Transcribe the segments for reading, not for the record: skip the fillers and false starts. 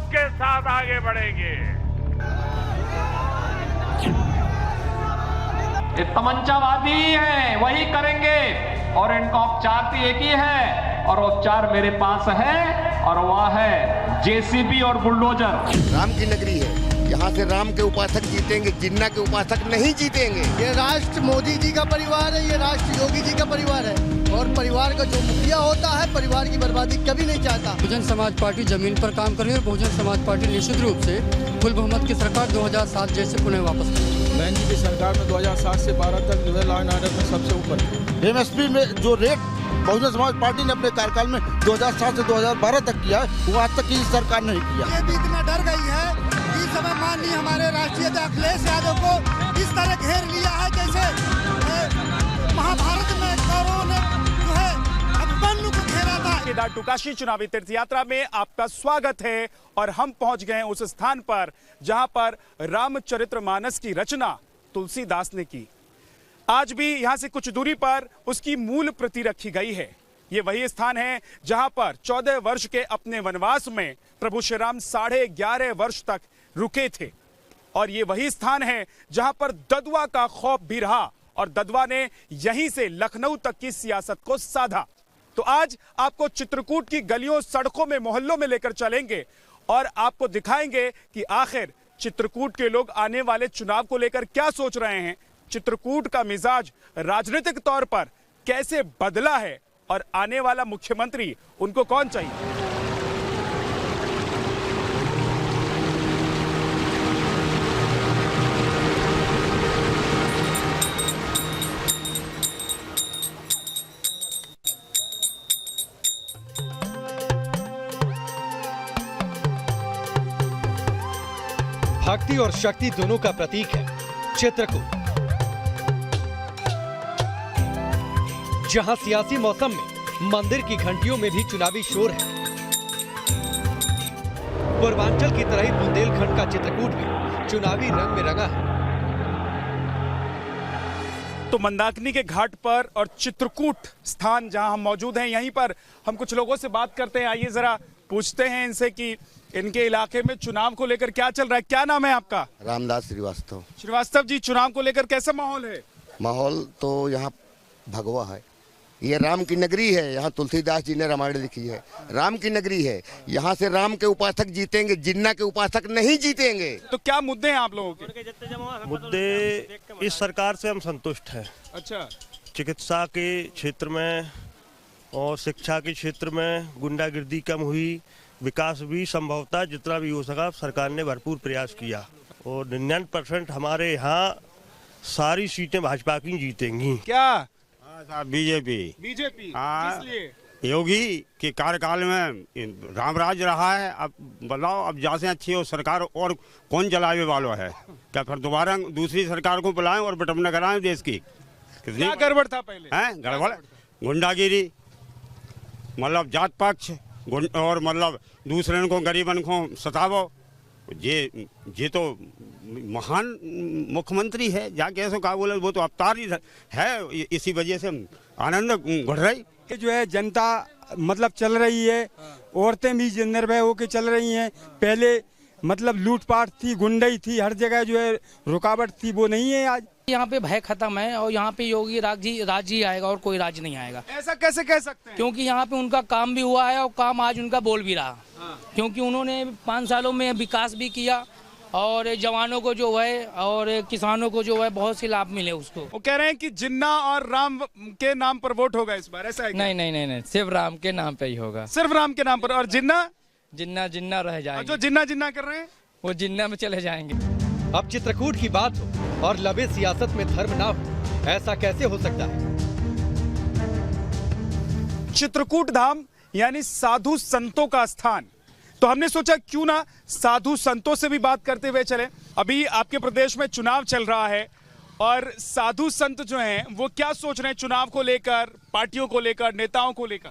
के साथ आगे बढ़ेंगे। ये तमंचावादी है, वही करेंगे और इनका उपचार तो एक ही है और उपचार मेरे पास है और वह है जेसीबी और बुलडोजर। राम की नगरी है, यहाँ से राम के उपासक जीतेंगे, जिन्ना के उपासक नहीं जीतेंगे। ये राष्ट्र मोदी जी का परिवार है, ये राष्ट्र योगी जी का परिवार है और परिवार का जो मुखिया होता है परिवार की बर्बादी कभी नहीं चाहता। बहुजन समाज पार्टी जमीन पर काम कर रही है और बहुजन समाज पार्टी निश्चित रूप से फुल बहुमत की सरकार 2007 जैसे पुनः वापस करेगी। एनडीए की सरकार में 2007 से 12 तक जो है लॉ एंड ऑर्डर में सबसे ऊपर है। एमएसपी में जो रेट बहुजन समाज पार्टी ने अपने कार्यकाल में 2007 से 2012 तक किया है वो आज तक की सरकार नहीं किया। ये भी इतना डर गई है कि इस समय माननीय हमारे राष्ट्रीय अध्यक्ष अखिलेश यादव को इस तरह घेर लिया है जैसे महाभारत में कौरवों ने जो है अभिमन्यु को घेरा था। केदार टू काशी चुनावी तीर्थ यात्रा में आपका स्वागत है और हम पहुंच गए उस स्थान पर जहां पर रामचरितमानस की रचना तुलसीदास ने की। आज भी यहां से कुछ दूरी पर उसकी मूल प्रति रखी गई है। ये वही स्थान है जहां पर 14 वर्ष के अपने वनवास में प्रभु श्री राम 11.5 वर्ष तक रुके थे और ये वही स्थान है जहां पर ददुआ का खौफ भी रहा और ददुआ ने यहीं से लखनऊ तक की सियासत को साधा। तो आज आपको चित्रकूट की गलियों, सड़कों में, मोहल्लों में लेकर चलेंगे और आपको दिखाएंगे कि आखिर चित्रकूट के लोग आने वाले चुनाव को लेकर क्या सोच रहे हैं, चित्रकूट का मिजाज राजनीतिक तौर पर कैसे बदला है और आने वाला मुख्यमंत्री उनको कौन चाहिए। भक्ति और शक्ति दोनों का प्रतीक है चित्रकूट, जहां सियासी मौसम में मंदिर की घंटियों में भी चुनावी शोर है। पूर्वांचल की तरह ही बुंदेलखंड का चित्रकूट भी चुनावी रंग में रंगा है। तो मंदाकिनी के घाट पर और चित्रकूट स्थान जहां हम मौजूद हैं, यहीं पर हम कुछ लोगों से बात करते हैं। आइए जरा पूछते हैं इनसे कि इनके इलाके में चुनाव को लेकर क्या चल रहा है। क्या नाम है आपका? रामदास श्रीवास्तव। श्रीवास्तव जी, चुनाव को लेकर कैसा माहौल है? माहौल तो यहाँ भगवा है, ये राम की नगरी है, यहाँ तुलसीदास जी ने रामायण लिखी है। राम की नगरी है, यहाँ से राम के उपासक जीतेंगे, जिन्ना के उपासक नहीं जीतेंगे। तो क्या मुद्दे हैं आप लोगों के? मुद्दे, इस सरकार से हम संतुष्ट हैं। अच्छा। चिकित्सा के क्षेत्र में और शिक्षा के क्षेत्र में गुंडागिर्दी कम हुई, विकास भी संभवतः जितना भी हो सका सरकार ने भरपूर प्रयास किया और 99% हमारे यहाँ सारी सीटें भाजपा की जीतेंगी। क्या? बीजेपी। योगी के कार्यकाल में रामराज रहा है, अब बताओ अब जहाँ से अच्छी हो सरकार और कौन चलावे वालों है? क्या फिर दोबारा दूसरी सरकार को बुलाएं और बटमना कराएं देश की? क्या गड़बड़ था पहले? हैं गड़बड़, गुंडागिरी, मतलब जात पक्ष और मतलब दूसरे को गरीबन को सतावो। ये तो महान मुख्यमंत्री है, जाके ऐसा कहा बोले, वो तो अवतार ही है, इसी वजह से आनंद बढ़ रही। जो है जनता मतलब चल रही है, औरतें भी निर्भय होकर चल रही हैं। पहले मतलब लूटपाट थी, गुंडई थी, हर जगह जो है रुकावट थी, वो नहीं है आज। यहाँ पे भय खत्म है और यहाँ पे योगी राज ही आएगा और कोई राज नहीं आएगा। ऐसा कैसे कह सकते हैं? क्योंकि यहाँ पे उनका काम भी हुआ है और काम आज उनका बोल भी रहा। क्योंकि उन्होंने 5 सालों में विकास भी किया और जवानों को जो है और किसानों को जो है बहुत से लाभ मिले उसको। वो कह रहे हैं कि जिन्ना और राम के नाम पर वोट होगा इस बार, ऐसा है? नहीं, सिर्फ राम के नाम पे ही होगा। सिर्फ राम के नाम पर? और जिन्ना रह जाएगा। जो जिन्ना कर रहे हैं वो जिन्ना में चले जाएंगे। अब चित्रकूट की बात हो और लबे सियासत में धर्म ना हो, ऐसा कैसे हो सकता है? चित्रकूट धाम यानी साधु संतों का स्थान, तो हमने सोचा क्यों ना साधु संतों से भी बात करते हुए चले। अभी आपके प्रदेश में चुनाव चल रहा है और साधु संत जो हैं वो क्या सोच रहे हैं चुनाव को लेकर, पार्टियों को लेकर, नेताओं को लेकर?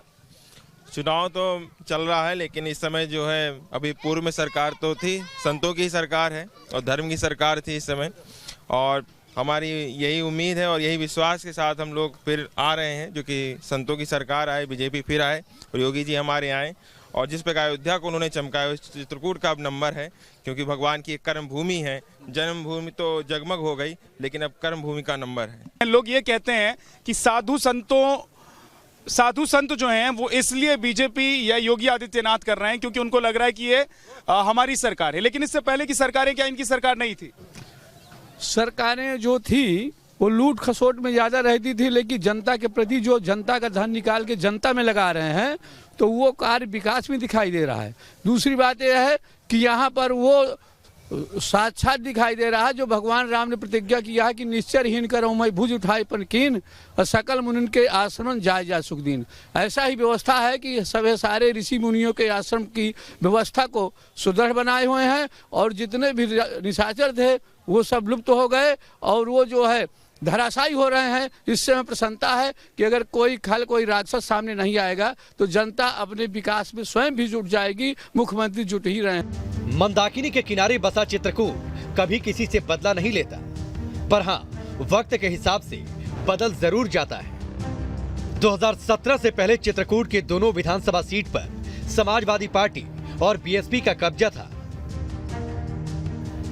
चुनाव तो चल रहा है लेकिन इस समय जो है अभी पूर्व में सरकार तो थी, संतों की सरकार है और धर्म की सरकार थी इस समय, और हमारी यही उम्मीद है और यही विश्वास के साथ हम लोग फिर आ रहे हैं जो कि संतों की सरकार आए, बीजेपी फिर आए और योगी जी हमारे आए और जिस प्रकार अयोध्या को उन्होंने चमकाया, चित्रकूट का अब नंबर है, क्योंकि भगवान की एक कर्म भूमि है। जन्मभूमि तो जगमग हो गई, लेकिन अब कर्म भूमि का नंबर है। लोग ये कहते हैं कि साधु संत जो हैं वो इसलिए बीजेपी या योगी आदित्यनाथ कर रहे हैं क्योंकि उनको लग रहा है कि ये हमारी सरकार है, लेकिन इससे पहले की सरकारें क्या इनकी सरकार नहीं थी? सरकारें जो थी वो लूट खसोट में ज़्यादा रहती थी, लेकिन जनता के प्रति जो जनता का धन निकाल के जनता में लगा रहे हैं तो वो कार्य विकास में दिखाई दे रहा है। दूसरी बात यह है कि यहाँ पर वो साक्षात दिखाई दे रहा है जो भगवान राम ने प्रतिज्ञा किया है कि निश्चरहीन करो मैं भुज उठाए पन कीन और सकल मुनिन के आश्रम जाय जा सुख दीन। ऐसा ही व्यवस्था है कि सारे ऋषि मुनियों के आश्रम की व्यवस्था को सुदृढ़ बनाए हुए हैं और जितने भी निशाचर थे वो सब लुप्त हो गए और वो जो है धराशायी हो रहे हैं। इससे हमें प्रसन्नता है कि अगर कोई राक्षस सामने नहीं आएगा तो जनता अपने विकास में स्वयं भी जुट जाएगी। मुख्यमंत्री जुट ही रहे हैं। मंदाकिनी के किनारे बसा चित्रकूट कभी किसी से बदला नहीं लेता, पर हाँ वक्त के हिसाब से बदल जरूर जाता है। 2017 से पहले चित्रकूट के दोनों विधानसभा सीट पर समाजवादी पार्टी और बीएसपी का कब्जा था,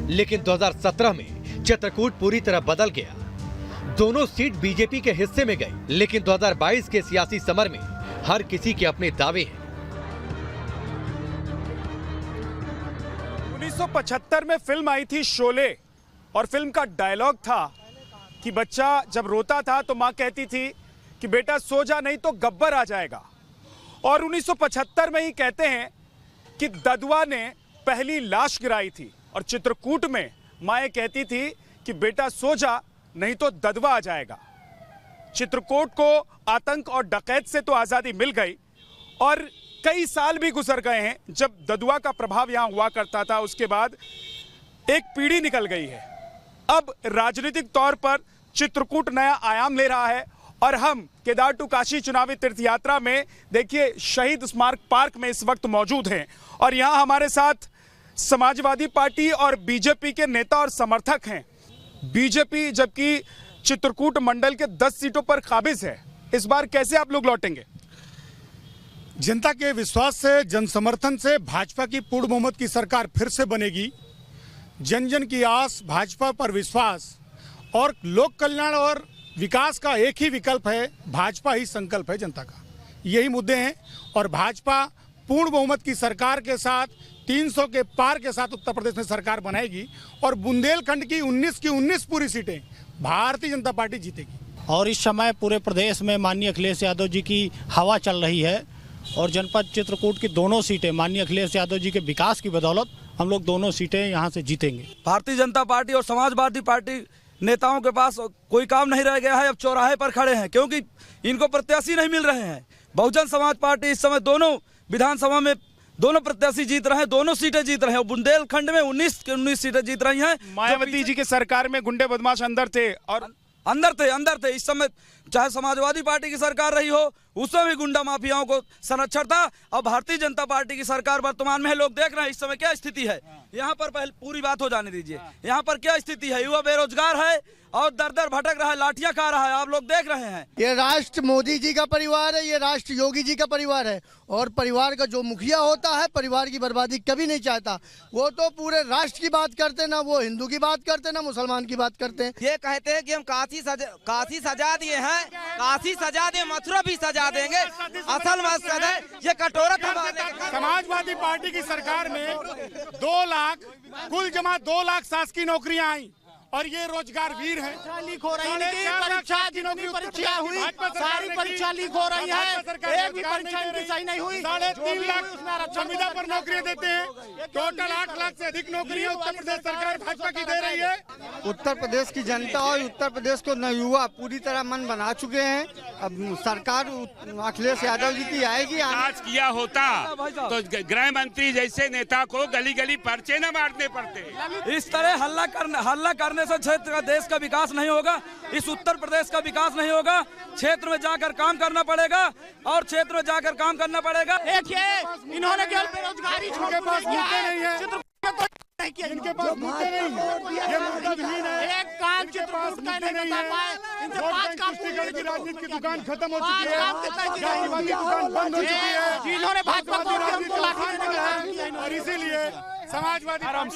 लेकिन 2017 में चित्रकूट पूरी तरह बदल गया। दोनों सीट बीजेपी के हिस्से में गई, लेकिन 2022 के सियासी समर में हर किसी के अपने दावे हैं। 1975 में फिल्म आई थी शोले और फिल्म का डायलॉग था कि बच्चा जब रोता था तो मां कहती थी कि बेटा सो जा नहीं तो गब्बर आ जाएगा। और 1975 में ही कहते हैं कि ददुआ ने पहली लाश गिराई थी और चित्रकूट में मां कहती थी कि बेटा सो जा नहीं तो ददुआ आ जाएगा। चित्रकूट को आतंक और डकैत से तो आजादी मिल गई और कई साल भी गुजर गए हैं जब ददुआ का प्रभाव यहां हुआ करता था। उसके बाद एक पीढ़ी निकल गई है। अब राजनीतिक तौर पर चित्रकूट नया आयाम ले रहा है और हम केदार टू काशी चुनावी तीर्थ यात्रा में देखिए शहीद स्मारक पार्क में इस वक्त मौजूद हैं और यहां हमारे साथ समाजवादी पार्टी और बीजेपी के नेता और समर्थक हैं। बीजेपी जबकि चित्रकूट मंडल के 10 सीटों पर काबिज है, इस बार कैसे आप लोग लौटेंगे? जनता के विश्वास से, जन समर्थन से भाजपा की पूर्ण बहुमत की सरकार फिर से बनेगी। जन जन की आस, भाजपा पर विश्वास और लोक कल्याण और विकास का एक ही विकल्प है, भाजपा ही संकल्प है जनता का। यही मुद्दे हैं और भाजपा पूर्ण बहुमत की सरकार के साथ 300 के पार के साथ उत्तर प्रदेश में सरकार बनाएगी और बुंदेलखंड की 19 की 19 पूरी सीटें भारतीय जनता पार्टी जीतेगी। और इस समय पूरे प्रदेश में माननीय अखिलेश यादव जी की हवा चल रही है और जनपद चित्रकूट की दोनों सीटें माननीय अखिलेश यादव जी के विकास की बदौलत हम लोग दोनों सीटें यहाँ से जीतेंगे। भारतीय जनता पार्टी और समाजवादी पार्टी नेताओं के पास कोई काम नहीं रह गया है, अब चौराहे पर खड़े हैं क्योंकि इनको प्रत्याशी नहीं मिल रहे हैं। बहुजन समाज पार्टी इस समय दोनों विधानसभा में दोनों प्रत्याशी जीत रहे हैं, दोनों सीटें जीत रहे हैं। बुंदेलखंड में 19 की 19 सीटें जीत रही हैं। मायावती जी की सरकार में गुंडे बदमाश अंदर थे और अंदर थे। इस समय चाहे समाजवादी पार्टी की सरकार रही हो उसमें भी गुंडा माफियाओं को संरक्षण था। अब भारतीय जनता पार्टी की सरकार वर्तमान में है, लोग देख रहे हैं इस समय क्या स्थिति है। यहाँ पर पहले पूरी बात हो जाने दीजिए, यहाँ पर क्या स्थिति है। युवा बेरोजगार है और दर दर भटक रहा है, लाठियां खा रहा है, आप लोग देख रहे हैं। ये राष्ट्र मोदी जी का परिवार है, ये राष्ट्र योगी जी का परिवार है और परिवार का जो मुखिया होता है परिवार की बर्बादी कभी नहीं चाहता। वो तो पूरे राष्ट्र की बात करते, ना वो हिंदू की बात करते, ना मुसलमान की बात करते हैं। ये कहते हैं कि हम काशी सजा दिए हैं, काशी सजा दे, मथुरा भी सजा देंगे। असल मकसद है ये कटोरा। समाजवादी पार्टी की सरकार में 2 लाख कुल जमा 2 लाख शासकीय नौकरियां आई और ये रोजगार वीर है। लीक हो रही है, परीक्षा जितनी परीक्षा हुई सारी परीक्षा लीक हो रही है, एक भी परीक्षा इनकी सही नहीं हुई। 3.5 लाख संविदा पर नौकरियां देते हैं, टोटल 8 लाख से अधिक नौकरियां उत्तर प्रदेश सरकार भाजपा की दे रही है। उत्तर प्रदेश की जनता और उत्तर प्रदेश को युवा पूरी तरह मन बना चुके हैं। अब सरकार अखिलेश यादव जी की आएगी। आज किया होता तो गृह मंत्री जैसे नेता को गली गली पर्चे न मारने पड़ते। इस तरह हल्ला करने से क्षेत्र का देश का विकास नहीं होगा, इस उत्तर प्रदेश का विकास नहीं होगा। क्षेत्र में जाकर काम करना पड़ेगा और क्षेत्र में जाकर काम करना पड़ेगा। इन्होंने केवल बेरोजगारी छोड़ इनके पास मुद्दे नहीं है, इनके पास मुद्दे नहीं है, ये मुद्दा विहीन है। एक काम चित्रकूट का नहीं बता पाए, पुष्टिकरण की राजनीति की दुकान खत्म हो चुकी है, जातिवादी दुकान बंद हो चुकी है, जिन्होंने भाजपा को और इसीलिए समाजवादी आराम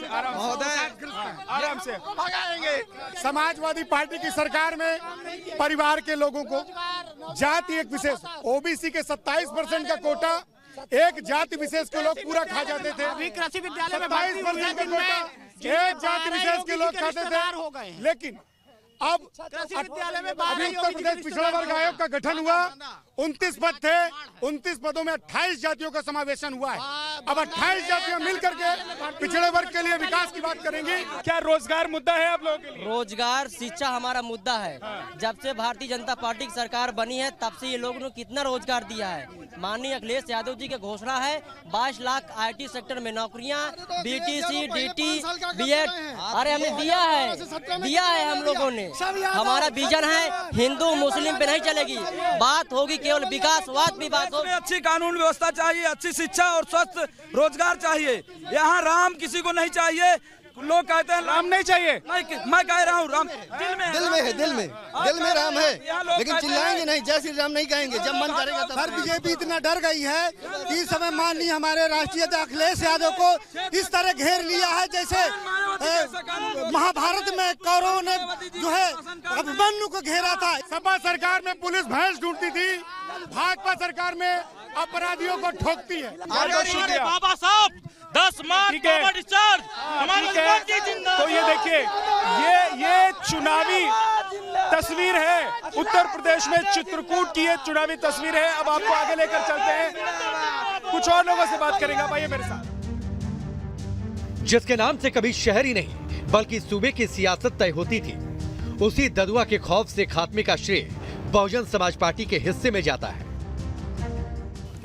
से भगाएंगे। समाजवादी पार्टी की सरकार में परिवार के लोगों को जाति एक विशेष ओबीसी के 27% का कोटा एक जाति विशेष के लोग पूरा खा जाते थे। कृषि विद्यालय में 27% का कोटा एक जाति विशेष के लोग खाते थे, लेकिन अब अभी उत्तर प्रदेश पिछड़ा वर्ग आयोग का गठन हुआ, 29 पद थे, 29 पदों में 28 जातियों का समावेशन हुआ है। अब 28 जातियां मिलकर के पिछड़े वर्ग के लिए विकास की बात करेंगी। क्या रोजगार मुद्दा है आप लोगों के लिए? रोजगार शिक्षा हमारा मुद्दा है। जब से भारतीय जनता पार्टी की सरकार बनी है तब से ये लोगों ने कितना रोजगार दिया है। माननीय अखिलेश यादव जी की घोषणा है 22 लाख IT सेक्टर में नौकरियां, BTC, DT, BEd, अरे हमें दिया है हम लोगों ने। हमारा विजन है हिंदू मुस्लिम पे नहीं चलेगी, बात होगी केवल विकासवाद भी बात होगी। अच्छी कानून व्यवस्था चाहिए, अच्छी शिक्षा और स्वस्थ रोजगार चाहिए। यहाँ राम किसी को नहीं चाहिए। लोग कहते हैं राम नहीं चाहिए, मैं कह रहा हूँ राम दिल में राम है, लेकिन चिल्लाएंगे नहीं, जय श्री राम नहीं कहेंगे, जब मन करेगा तब। सर बीजेपी इतना डर गई है कि इस समय माननीय हमारे राष्ट्रीय अध्यक्ष अखिलेश यादव को इस तरह घेर लिया है जैसे महाभारत में कौरवों ने जो है अभिमन्यु को घेरा था। सपा सरकार में पुलिस भैंस ढूंढती थी, भाजपा सरकार में अपराधियों को ठोकती है। बाबा साहब 10 मार्च डिस्चार्ज तो ये देखिए, ये चुनावी तस्वीर है उत्तर प्रदेश में, चित्रकूट की ये चुनावी तस्वीर है। अब आपको आगे लेकर चलते हैं, कुछ और लोगों से बात करेंगे। आप आइए मेरे साथ। जिसके नाम से कभी शहर ही नहीं बल्कि सूबे की सियासत तय होती थी, उसी ददुआ के खौफ से खात्मे का श्रेय बहुजन समाज पार्टी के हिस्से में जाता है।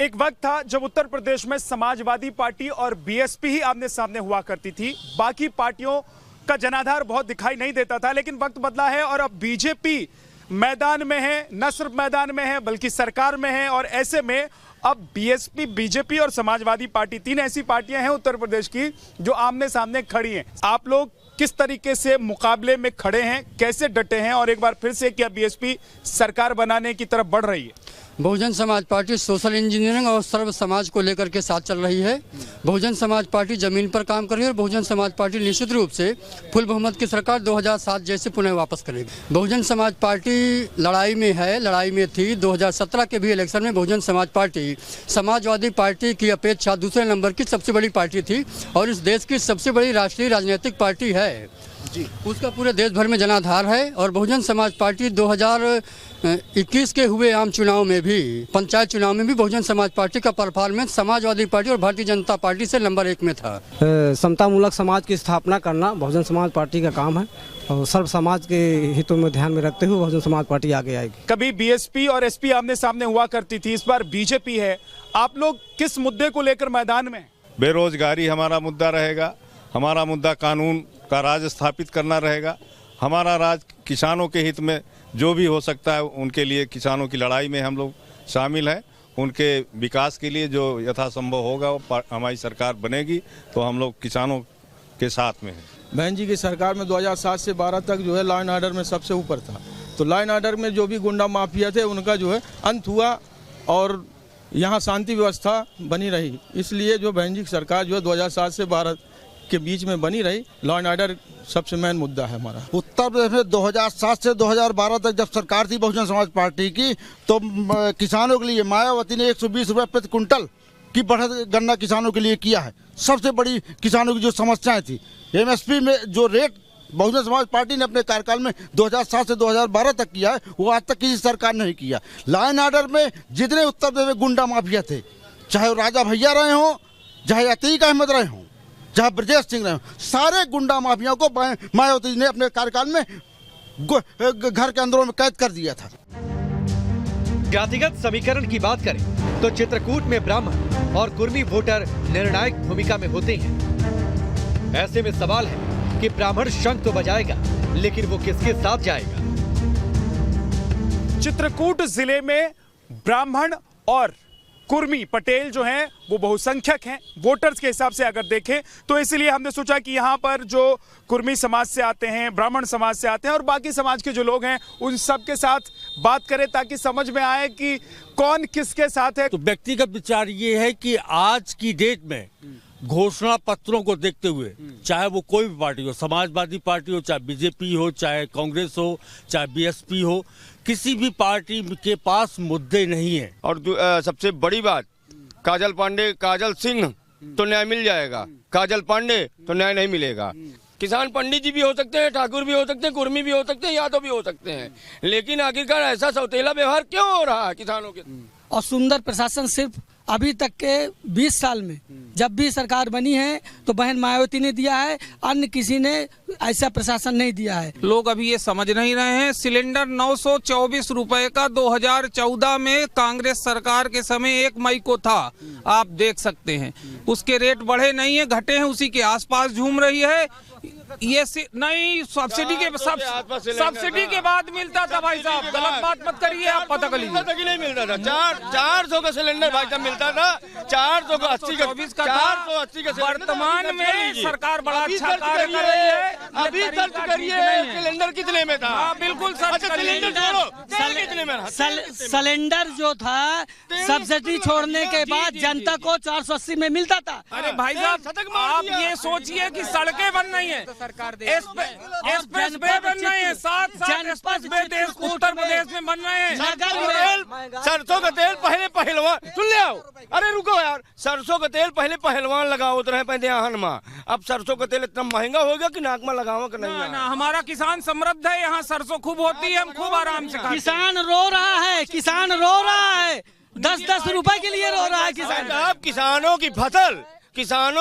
एक वक्त था जब उत्तर प्रदेश में समाजवादी पार्टी और बीएसपी ही आमने सामने हुआ करती थी, बाकी पार्टियों का जनाधार बहुत दिखाई नहीं देता था। लेकिन वक्त बदला है और अब बीजेपी मैदान में है, न सिर्फ मैदान में है बल्कि सरकार में है। और ऐसे में अब बीएसपी, बीजेपी और समाजवादी पार्टी, 3 ऐसी पार्टियां हैं उत्तर प्रदेश की जो आमने सामने खड़ी हैं। आप लोग किस तरीके से मुकाबले में खड़े हैं, कैसे डटे हैं, और एक बार फिर से क्या बीएसपी सरकार बनाने की तरफ बढ़ रही है? Bahujan Samaj party social engineering और सर्व समाज को लेकर के साथ चल रही है। बहुजन समाज पार्टी जमीन पर काम कर रही है और बहुजन समाज पार्टी निश्चित रूप से फुल बहुमत की सरकार 2007 जैसे पुनः वापस करेगी। बहुजन समाज पार्टी लड़ाई में है, लड़ाई में थी। 2017 के भी इलेक्शन में बहुजन समाज पार्टी समाजवादी पार्टी की अपेक्षा दूसरे नंबर की सबसे बड़ी पार्टी थी और इस देश की सबसे बड़ी राष्ट्रीय राजनीतिक पार्टी है जी। उसका पूरे देश भर में जनाधार है। और बहुजन समाज पार्टी 2021 के हुए आम चुनाव में भी, पंचायत चुनाव में भी बहुजन समाज पार्टी का परफॉर्मेंस समाजवादी पार्टी और भारतीय जनता पार्टी से नंबर 1 में था। समतामूलक समाज की स्थापना करना बहुजन समाज पार्टी का काम है और सर्व समाज के हितों में ध्यान में रखते हुए बहुजन समाज पार्टी आगे आएगी। कभी बीएसपी और एसपी आमने सामने हुआ करती थी, इस बार बीजेपी है। आप लोग किस मुद्दे को लेकर मैदान में? बेरोजगारी हमारा मुद्दा रहेगा, हमारा मुद्दा कानून का राज स्थापित करना रहेगा, हमारा राज किसानों के हित में जो भी हो सकता है उनके लिए, किसानों की लड़ाई में हम लोग शामिल हैं। उनके विकास के लिए जो यथासंभव होगा हमारी सरकार बनेगी तो हम लोग किसानों के साथ में हैं। बहन जी की सरकार में 2007 से 12 तक जो है लॉ एंड ऑर्डर में सबसे ऊपर था, तो लॉ एंड ऑर्डर में जो भी गुंडा माफिया थे उनका जो है अंत हुआ और यहाँ शांति व्यवस्था बनी रही। इसलिए जो बहन जी की सरकार जो है 2007 से 12 के बीच में बनी रही, लॉ एंड ऑर्डर सबसे मेन मुद्दा है हमारा। उत्तर प्रदेश में 2007 से 2012 तक जब सरकार थी बहुजन समाज पार्टी की, तो किसानों के लिए मायावती ने 120 रुपये प्रति कुंटल की बढ़त गन्ना किसानों के लिए किया है। सबसे बड़ी किसानों की जो समस्याएं थी, एमएसपी में जो रेट बहुजन समाज पार्टी ने अपने कार्यकाल में 2007 से 2012 तक किया है, वो आज तक किसी सरकार ने नहीं किया। लॉ एंड ऑर्डर में जितने उत्तर प्रदेश में गुंडा माफिया थे, चाहे वो राजा भैया रहे हों, चाहे अतीक अहमद रहे हों, चाहे ब्रजेश सिंह रहे हों, सारे गुंडा माफियाओं को मायावती ने अपने कार्यकाल में घर के अंदरों में कैद कर दिया था। जातिगत समीकरण की बात करें तो चित्रकूट में ब्राह्मण और कुर्मी वोटर निर्णायक भूमिका में होते हैं। ऐसे में सवाल है कि ब्राह्मण शंख तो बजाएगा, लेकिन वो किसके साथ जाएगा? चित्रकूट जिले में ब्राह्मण और कुर्मी पटेल जो हैं वो बहुसंख्यक हैं वोटर्स के हिसाब से अगर देखें तो, इसलिए हमने सोचा कि यहाँ पर जो कुर्मी समाज से आते हैं, ब्राह्मण समाज से आते हैं और बाकी समाज के जो लोग हैं उन सब के साथ बात करें ताकि समझ में आए कि कौन किसके साथ है। तो व्यक्तिगत विचार ये है कि आज की डेट में घोषणा पत्रों को देखते हुए, चाहे वो कोई भी पार्टी हो, समाजवादी पार्टी हो, चाहे बीजेपी हो, चाहे कांग्रेस हो, चाहे बीएसपी हो, किसी भी पार्टी के पास मुद्दे नहीं है। और सबसे बड़ी बात, काजल पांडे, काजल सिंह तो न्याय मिल जाएगा, काजल पांडे तो न्याय नहीं मिलेगा। किसान पंडित जी भी हो सकते हैं, ठाकुर भी हो सकते हैं, कुर्मी भी हो सकते हैं, यादव भी हो सकते हैं, लेकिन आखिरकार ऐसा सौतेला व्यवहार क्यों हो रहा है किसानों के? और सुंदर प्रशासन सिर्फ अभी तक के 20 साल में जब भी सरकार बनी है तो बहन मायावती ने दिया है, अन्य किसी ने ऐसा प्रशासन नहीं दिया है। लोग अभी ये समझ नहीं रहे हैं। सिलेंडर 924 रुपए का 2014 में कांग्रेस सरकार के समय 1 मई को था, आप देख सकते हैं। उसके रेट बढ़े नहीं है, घटे हैं, उसी के आसपास झूम रही है। ये नहीं, सब्सिडी के बाद मिलता था भाई साहब, गलत बात मत करिए, आप पता कर लीजिए। नहीं मिलता था, 400 का सिलेंडर भाई साहब मिलता था, 480 का वर्तमान में सरकार बड़ा अच्छा कार्य कर रही है। अभी सर्च करिए सिलेंडर कितने में था। बिल्कुल सर्च करिए। सिलेंडर जो था सब्सिडी छोड़ने के बाद जनता को 480 में मिलता था। अरे भाई साहब, आप ये सोचिए कि सड़कें बन रही है, एक्सप्रेस वे बन रहे हैं, साथ एक्सप्रेस वे उत्तर प्रदेश में बन रहे हैं। सरसों का तेल पहले पहलवान, सुन ले आओ, अरे रुको यार, सरसों का तेल पहले पहलवान लगाओ रहे पहले आहन में, अब सरसों का तेल इतना महंगा होगा कि नाक में लगाओ कि नहीं? ना, हमारा किसान समृद्ध है, यहाँ सरसों खूब होती है, हम खूब आराम से खाते। किसान रो रहा है, किसान रो रहा है, 10-10 रुपए के लिए रो रहा है किसान। अब किसानों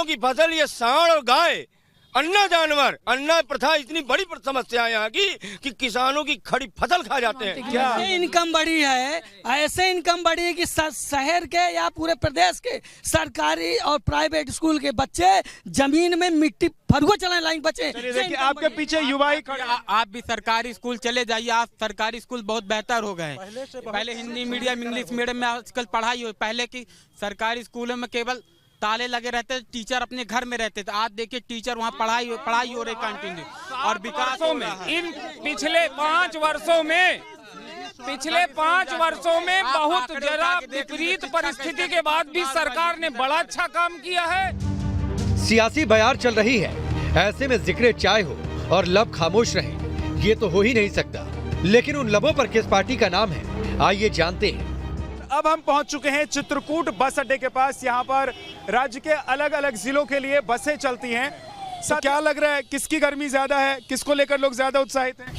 की फसल ये सांड और गाय, अन्ना जानवर, अन्ना प्रथा इतनी बड़ी समस्या है यहाँ की कि किसानों की खड़ी फसल खा जाते हैं। क्या इनकम बढ़ी है, ऐसे इनकम बढ़ी है कि शहर के या पूरे प्रदेश के सरकारी और प्राइवेट स्कूल के बच्चे जमीन में मिट्टी फरुआ चलाने लायक बच्चे। देखिए आपके पीछे युवा ही खड़े। आप भी सरकारी स्कूल चले जाइए, आप सरकारी स्कूल बहुत बेहतर हो गए हैं। पहले हिंदी मीडियम, इंग्लिश मीडियम में आजकल पढ़ाई हो, पहले की सरकारी स्कूलों में केवल ताले लगे रहते, टीचर अपने घर में रहते थे। आज देखिए टीचर वहाँ पढ़ाई हो रही कंटिन्यू। और विकासों में इन पिछले 5 वर्षों में बहुत जरा विपरीत परिस्थिति के बाद भी सरकार ने बड़ा अच्छा काम किया है। सियासी बयार चल रही है, ऐसे में जिक्र चाय हो और लब खामोश रहे, ये तो हो ही नहीं सकता। लेकिन उन लबों पर किस पार्टी का नाम है, आइए जानते हैं। अब हम पहुंच चुके हैं चित्रकूट बस अड्डे के पास। यहाँ पर राज्य के अलग अलग जिलों के लिए बसें चलती हैं। तो क्या लग रहा है, किसकी गर्मी ज्यादा है, किसको लेकर लोग ज्यादा उत्साहित हैं?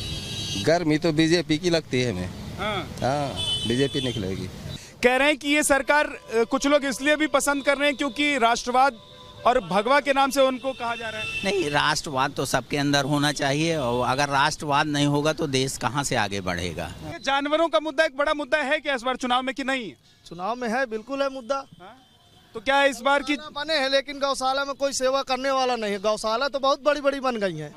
गर्मी तो बीजेपी की लगती है हमें। हाँ, बीजेपी निकलेगी। कह रहे हैं कि ये सरकार, कुछ लोग इसलिए भी पसंद कर रहे हैं क्योंकि राष्ट्रवाद और भगवा के नाम से उनको कहा जा रहा है। नहीं, राष्ट्रवाद तो सबके अंदर होना चाहिए, और अगर राष्ट्रवाद नहीं होगा तो देश कहां से आगे बढ़ेगा। जानवरों का मुद्दा एक बड़ा मुद्दा है क्या इस बार चुनाव में कि नहीं? चुनाव में है, बिल्कुल है मुद्दा। तो क्या इस बार की बने हैं, लेकिन गौशाला में कोई सेवा करने वाला नहीं है। गौशाला तो बहुत बड़ी बड़ी बन गई है,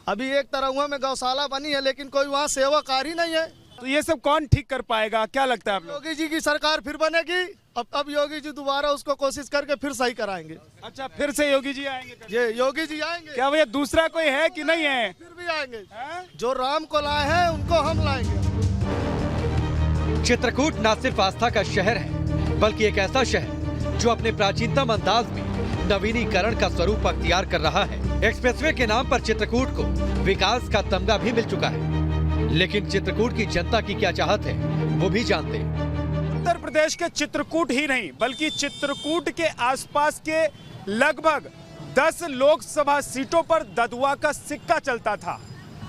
अभी एक तरह में गौशाला बनी है लेकिन कोई वहाँ सेवाकारी नहीं है। तो ये सब कौन ठीक कर पाएगा, क्या लगता है आप? योगी जी की सरकार फिर बनेगी, अब योगी जी दोबारा उसको कोशिश करके फिर सही कराएंगे। अच्छा, फिर से योगी जी आएंगे? ये योगी जी आएंगे। क्या भैया दूसरा कोई है कि नहीं है? फिर भी आएंगे, जो राम को लाए हैं उनको हम लाएंगे। चित्रकूट न सिर्फ आस्था का शहर है, बल्कि एक ऐसा शहर जो अपने प्राचीनतम अंदाज में नवीनीकरण का स्वरूप अख्तियार कर रहा है। एक्सप्रेसवे के नाम पर चित्रकूट को विकास का तमगा भी मिल चुका है, लेकिन चित्रकूट की जनता की क्या चाहत है वो भी जानते हैं। उत्तर प्रदेश के चित्रकूट ही नहीं बल्कि चित्रकूट के आसपास के लगभग 10 लोकसभा सीटों पर ददुआ का सिक्का चलता था।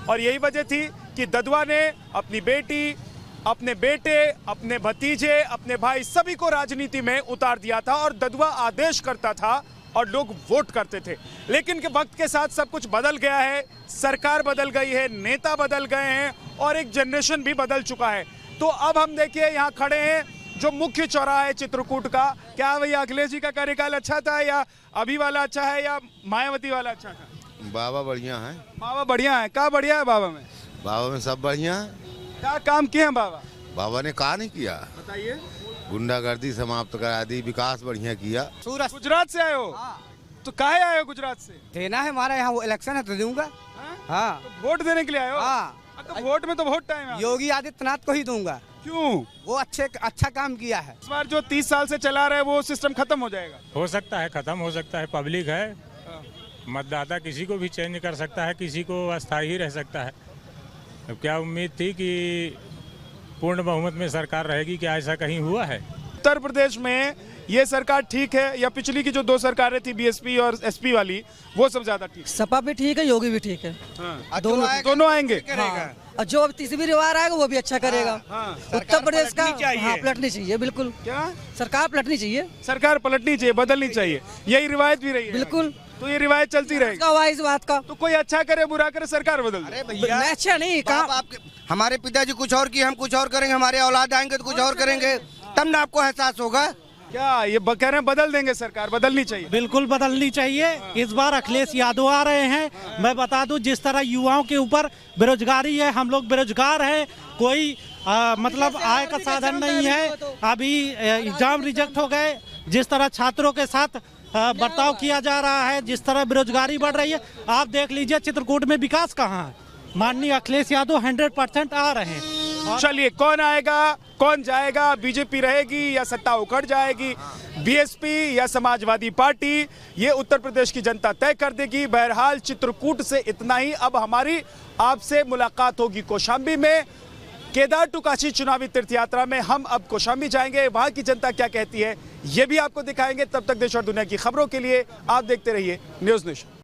और यही वजह थी कि ददुआ ने अपनी बेटी, अपने बेटे, अपने भतीजे, अपने भाई सभी को राजनीति में उतार दिया था और ददुआ आदेश करता था और लोग वोट करते थे। लेकिन के वक्त के साथ सब कुछ बदल गया है, सरकार बदल गई है, नेता बदल गए हैं और एक जनरेशन भी बदल चुका है। तो अब हम देखिए यहाँ खड़े हैं जो मुख्य चौराहा है चित्रकूट का। क्या भैया अखिलेश जी का कार्यकाल अच्छा था या अभी वाला अच्छा है या मायावती वाला अच्छा था? बाबा बढ़िया है। बाबा बढ़िया है। क्या बढ़िया है बाबा में? बाबा में सब बढ़िया है। क्या काम किए हैं बाबा? बाबा ने कहा नहीं किया। बताइए। गुंडागर्दी समाप्त करा दी, विकास बढ़िया किया। गुजरात से आए हो? तो काहे आए हो गुजरात से? देना है हमारा, यहाँ वो इलेक्शन है तो दूंगा। हाँ, तो वोट देने के लिए आए हो? हाँ, तो वोट में तो वोट टाइम है। योगी आदित्यनाथ को ही दूंगा। क्यों? वो अच्छा काम किया है। इस बार जो 30 साल से चला रहा है वो सिस्टम खत्म हो जाएगा? हो सकता है, खत्म हो सकता है। पब्लिक है, मतदाता किसी को भी चेंज कर सकता है, किसी को अस्थायी रह सकता है। अब क्या उम्मीद थी कि पूर्ण बहुमत में सरकार रहेगी, क्या ऐसा कहीं हुआ है? उत्तर प्रदेश में ये सरकार ठीक है या पिछली की जो 2 सरकारें थी बीएसपी और एसपी वाली, वो सब ज्यादा ठीक? सपा भी ठीक है, योगी भी ठीक है। हाँ। दोनों आएंगे। हाँ। और जो अब तीसरी रिवार आएगा वो भी अच्छा करेगा। उत्तर प्रदेश का पलटनी चाहिए, बिल्कुल। क्या सरकार पलटनी चाहिए? सरकार पलटनी चाहिए, बदलनी चाहिए, यही रिवायत भी रही है। बिल्कुल, तो ये रिवायत चलती रहेगी। इस बात का तो कोई अच्छा करे बुरा करे सरकार बदल दे। मैं अच्छा नहीं कहा। हमारे पिताजी कुछ और किए, हम कुछ और करेंगे, हमारे औलाद आएंगे तो कुछ और करेंगे, तब ना आपको एहसास होगा। क्या ये कह रहे हैं बदल देंगे, सरकार बदलनी चाहिए? बिल्कुल बदलनी चाहिए। इस बार अखिलेश यादव आ रहे हैं। मैं बता दूं, जिस तरह युवाओं के ऊपर बेरोजगारी है, हम लोग बेरोजगार हैं, कोई मतलब आय का साधन नहीं है। अभी एग्जाम रिजेक्ट हो गए, जिस तरह छात्रों के साथ बर्ताव किया जा रहा है, जिस तरह बेरोजगारी बढ़ रही है, आप देख लीजिए चित्रकूट में विकास कहाँ है। माननीय अखिलेश यादव 100% आ रहे हैं। चलिए, कौन आएगा कौन जाएगा? बीजेपी रहेगी या सत्ता उखड़ जाएगी? बीएसपी या समाजवादी पार्टी? ये उत्तर प्रदेश की जनता तय कर देगी। बहरहाल चित्रकूट से इतना ही। अब हमारी आपसे मुलाकात होगी कौशाम्बी में। केदार टू काशी चुनावी तीर्थ यात्रा में हम अब कौशाम्बी जाएंगे, वहां की जनता क्या कहती है ये भी आपको दिखाएंगे। तब तक देश और दुनिया की खबरों के लिए आप देखते रहिए न्यूज़ नेशन।